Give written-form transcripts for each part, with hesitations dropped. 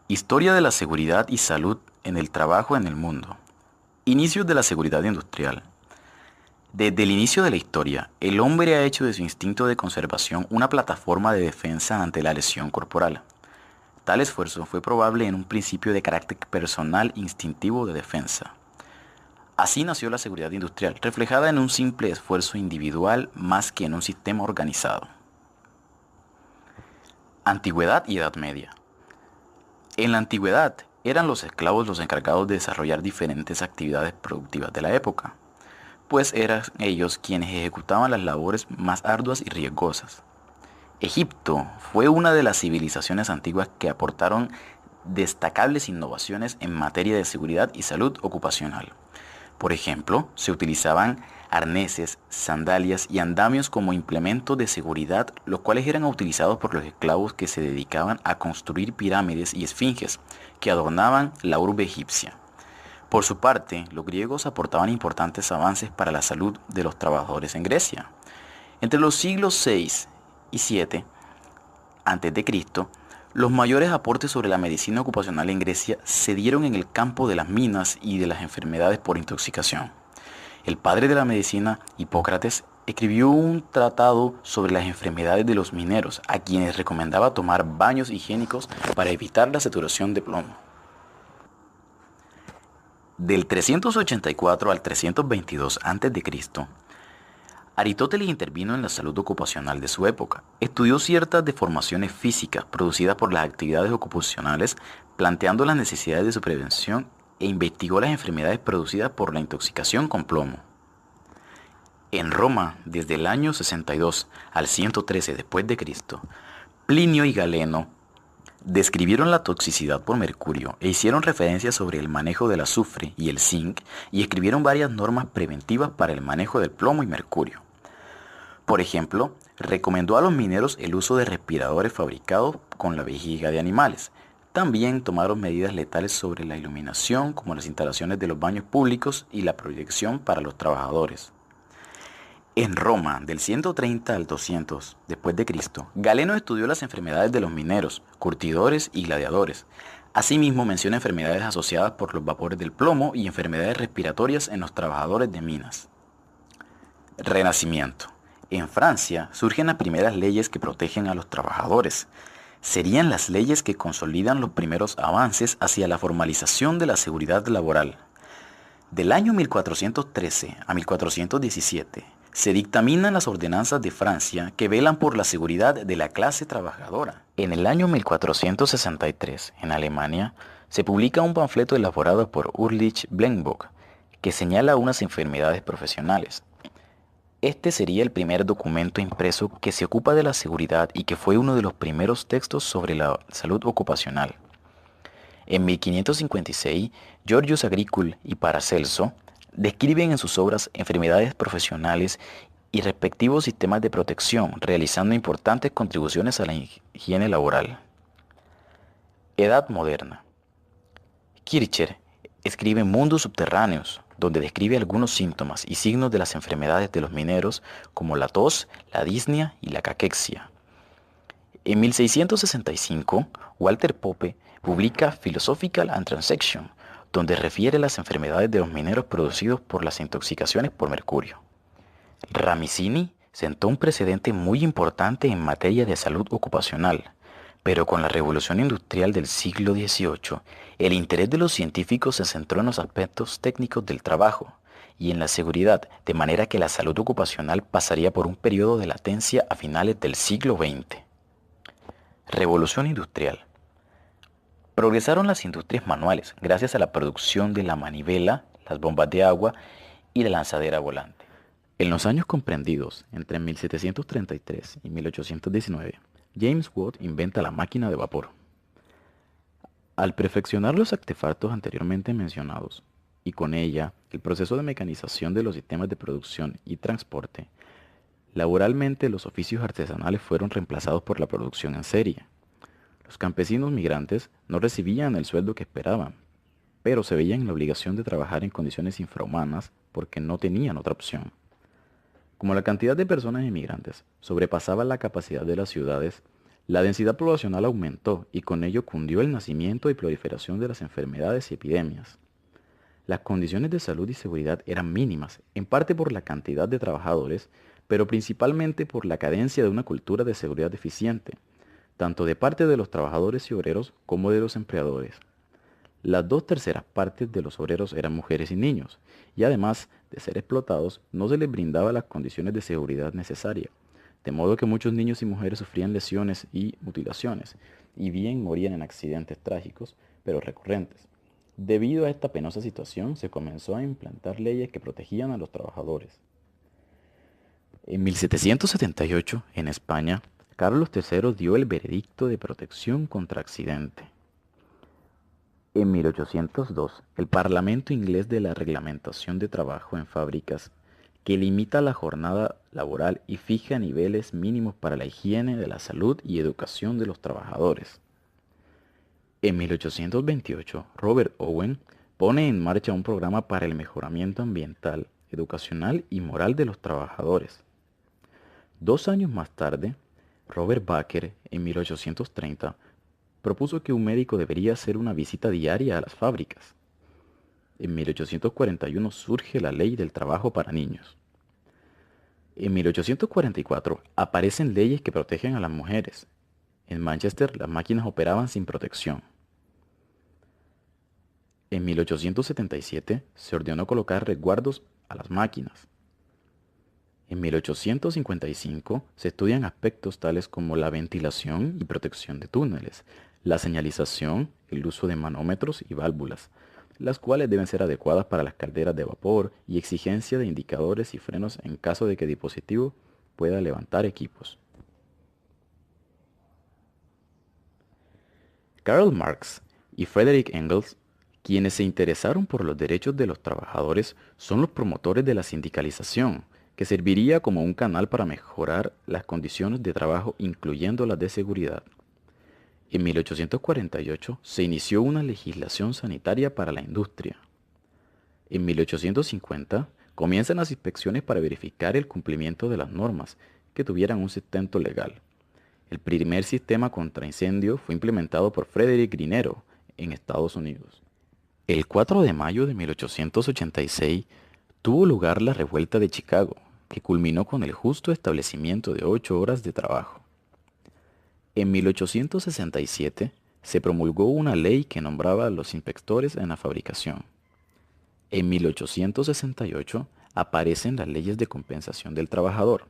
Historia de la seguridad y salud en el trabajo en el mundo. Inicios de la seguridad industrial. Desde el inicio de la historia, el hombre ha hecho de su instinto de conservación una plataforma de defensa ante la lesión corporal. Tal esfuerzo fue probable en un principio de carácter personal instintivo de defensa. Así nació la seguridad industrial, reflejada en un simple esfuerzo individual más que en un sistema organizado. Antigüedad y Edad Media. En la antigüedad, eran los esclavos los encargados de desarrollar diferentes actividades productivas de la época, pues eran ellos quienes ejecutaban las labores más arduas y riesgosas. Egipto fue una de las civilizaciones antiguas que aportaron destacables innovaciones en materia de seguridad y salud ocupacional. Por ejemplo, se utilizaban arneses, sandalias y andamios como implementos de seguridad, los cuales eran utilizados por los esclavos que se dedicaban a construir pirámides y esfinges que adornaban la urbe egipcia. Por su parte, los griegos aportaban importantes avances para la salud de los trabajadores en Grecia. Entre los siglos 6 y 7 a.C., los mayores aportes sobre la medicina ocupacional en Grecia se dieron en el campo de las minas y de las enfermedades por intoxicación. El padre de la medicina, Hipócrates, escribió un tratado sobre las enfermedades de los mineros, a quienes recomendaba tomar baños higiénicos para evitar la saturación de plomo. Del 384 al 322 a.C., Aristóteles intervino en la salud ocupacional de su época. Estudió ciertas deformaciones físicas producidas por las actividades ocupacionales, planteando las necesidades de su prevención e investigó las enfermedades producidas por la intoxicación con plomo. En Roma, desde el año 62 al 113 después de Cristo, Plinio y Galeno describieron la toxicidad por mercurio e hicieron referencias sobre el manejo del azufre y el zinc y escribieron varias normas preventivas para el manejo del plomo y mercurio. Por ejemplo, recomendó a los mineros el uso de respiradores fabricados con la vejiga de animales. También tomaron medidas letales sobre la iluminación, como las instalaciones de los baños públicos y la proyección para los trabajadores. En Roma, del 130 al 200 después de Cristo, Galeno estudió las enfermedades de los mineros, curtidores y gladiadores. Asimismo, menciona enfermedades asociadas por los vapores del plomo y enfermedades respiratorias en los trabajadores de minas. Renacimiento. En Francia surgen las primeras leyes que protegen a los trabajadores. Serían las leyes que consolidan los primeros avances hacia la formalización de la seguridad laboral. Del año 1413 a 1417 se dictaminan las ordenanzas de Francia que velan por la seguridad de la clase trabajadora. En el año 1463, en Alemania, se publica un panfleto elaborado por Ulrich Blenbock que señala unas enfermedades profesionales. Este sería el primer documento impreso que se ocupa de la seguridad y que fue uno de los primeros textos sobre la salud ocupacional. En 1556, Georgius Agricola y Paracelso describen en sus obras enfermedades profesionales y respectivos sistemas de protección, realizando importantes contribuciones a la higiene laboral. Edad moderna. Kircher escribe Mundos subterráneos, donde describe algunos síntomas y signos de las enfermedades de los mineros, como la tos, la disnea y la caquexia. En 1665, Walter Pope publica Philosophical and Transaction, donde refiere las enfermedades de los mineros producidos por las intoxicaciones por mercurio. Ramicini sentó un precedente muy importante en materia de salud ocupacional, pero con la revolución industrial del siglo XVIII, el interés de los científicos se centró en los aspectos técnicos del trabajo y en la seguridad, de manera que la salud ocupacional pasaría por un periodo de latencia a finales del siglo XX. Revolución industrial. Progresaron las industrias manuales gracias a la producción de la manivela, las bombas de agua y la lanzadera volante. En los años comprendidos entre 1733 y 1819, James Watt inventa la máquina de vapor. Al perfeccionar los artefactos anteriormente mencionados, y con ella el proceso de mecanización de los sistemas de producción y transporte, laboralmente los oficios artesanales fueron reemplazados por la producción en serie. Los campesinos migrantes no recibían el sueldo que esperaban, pero se veían en la obligación de trabajar en condiciones infrahumanas porque no tenían otra opción. Como la cantidad de personas inmigrantes sobrepasaba la capacidad de las ciudades, La densidad poblacional aumentó y con ello cundió el nacimiento y proliferación de las enfermedades y epidemias. Las condiciones de salud y seguridad eran mínimas, en parte por la cantidad de trabajadores, pero principalmente por la carencia de una cultura de seguridad deficiente, tanto de parte de los trabajadores y obreros como de los empleadores. Las 2/3 partes de los obreros eran mujeres y niños, y además de ser explotados, no se les brindaba las condiciones de seguridad necesarias, de modo que muchos niños y mujeres sufrían lesiones y mutilaciones, y bien morían en accidentes trágicos, pero recurrentes. Debido a esta penosa situación, se comenzó a implantar leyes que protegían a los trabajadores. En 1778, en España, Carlos III dio el veredicto de protección contra accidente. En 1802, el Parlamento inglés de la reglamentación de trabajo en fábricas, que limita la jornada laboral y fija niveles mínimos para la higiene de la salud y educación de los trabajadores. En 1828, Robert Owen pone en marcha un programa para el mejoramiento ambiental, educacional y moral de los trabajadores. 2 años más tarde, Robert Baker, en 1830, propuso que un médico debería hacer una visita diaria a las fábricas. En 1841 surge la Ley del Trabajo para Niños. En 1844 aparecen leyes que protegen a las mujeres. En Manchester las máquinas operaban sin protección. En 1877 se ordenó colocar resguardos a las máquinas. En 1855 se estudian aspectos tales como la ventilación y protección de túneles, la señalización, el uso de manómetros y válvulas, las cuales deben ser adecuadas para las calderas de vapor y exigencia de indicadores y frenos en caso de que el dispositivo pueda levantar equipos. Karl Marx y Friedrich Engels, quienes se interesaron por los derechos de los trabajadores, son los promotores de la sindicalización, que serviría como un canal para mejorar las condiciones de trabajo, incluyendo las de seguridad. En 1848 se inició una legislación sanitaria para la industria. En 1850 comienzan las inspecciones para verificar el cumplimiento de las normas que tuvieran un sustento legal. El primer sistema contra incendio fue implementado por Frederick Grinero en Estados Unidos. El 4 de mayo de 1886 tuvo lugar la Revuelta de Chicago, que culminó con el justo establecimiento de 8 horas de trabajo. En 1867 se promulgó una ley que nombraba a los inspectores en la fabricación. En 1868 aparecen las leyes de compensación del trabajador.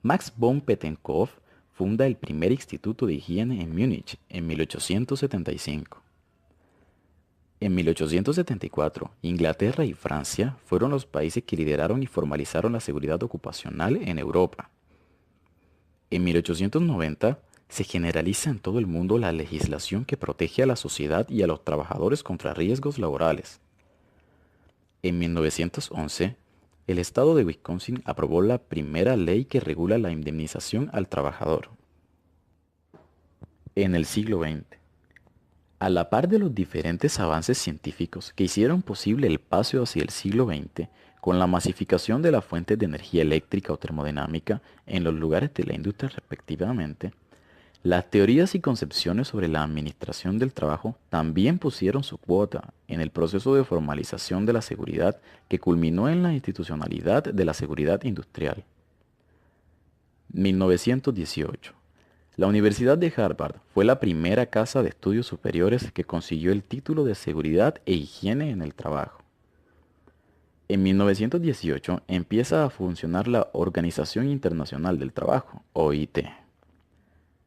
Max von Pettenkopf funda el primer instituto de higiene en Múnich en 1875. En 1874, Inglaterra y Francia fueron los países que lideraron y formalizaron la seguridad ocupacional en Europa. En 1890, se generaliza en todo el mundo la legislación que protege a la sociedad y a los trabajadores contra riesgos laborales. En 1911, el estado de Wisconsin aprobó la primera ley que regula la indemnización al trabajador. En el siglo XX, a la par de los diferentes avances científicos que hicieron posible el paso hacia el siglo XX, con la masificación de las fuentes de energía eléctrica o termodinámica en los lugares de la industria respectivamente, las teorías y concepciones sobre la administración del trabajo también pusieron su cuota en el proceso de formalización de la seguridad que culminó en la institucionalidad de la seguridad industrial. 1918. La Universidad de Harvard fue la primera casa de estudios superiores que consiguió el título de Seguridad e Higiene en el Trabajo. En 1918 empieza a funcionar la Organización Internacional del Trabajo, OIT.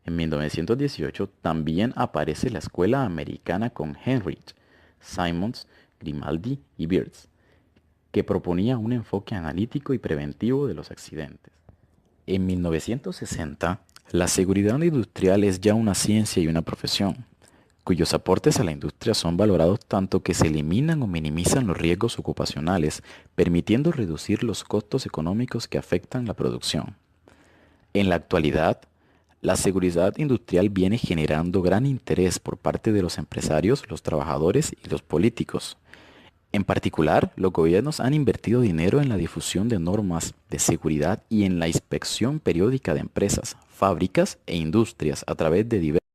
En 1918 también aparece la Escuela Americana con Heinrich, Simons, Grimaldi y Birds, que proponía un enfoque analítico y preventivo de los accidentes. En 1960, la seguridad industrial es ya una ciencia y una profesión, cuyos aportes a la industria son valorados tanto que se eliminan o minimizan los riesgos ocupacionales, permitiendo reducir los costos económicos que afectan la producción. En la actualidad, la seguridad industrial viene generando gran interés por parte de los empresarios, los trabajadores y los políticos. En particular, los gobiernos han invertido dinero en la difusión de normas de seguridad y en la inspección periódica de empresas, fábricas e industrias a través de diversos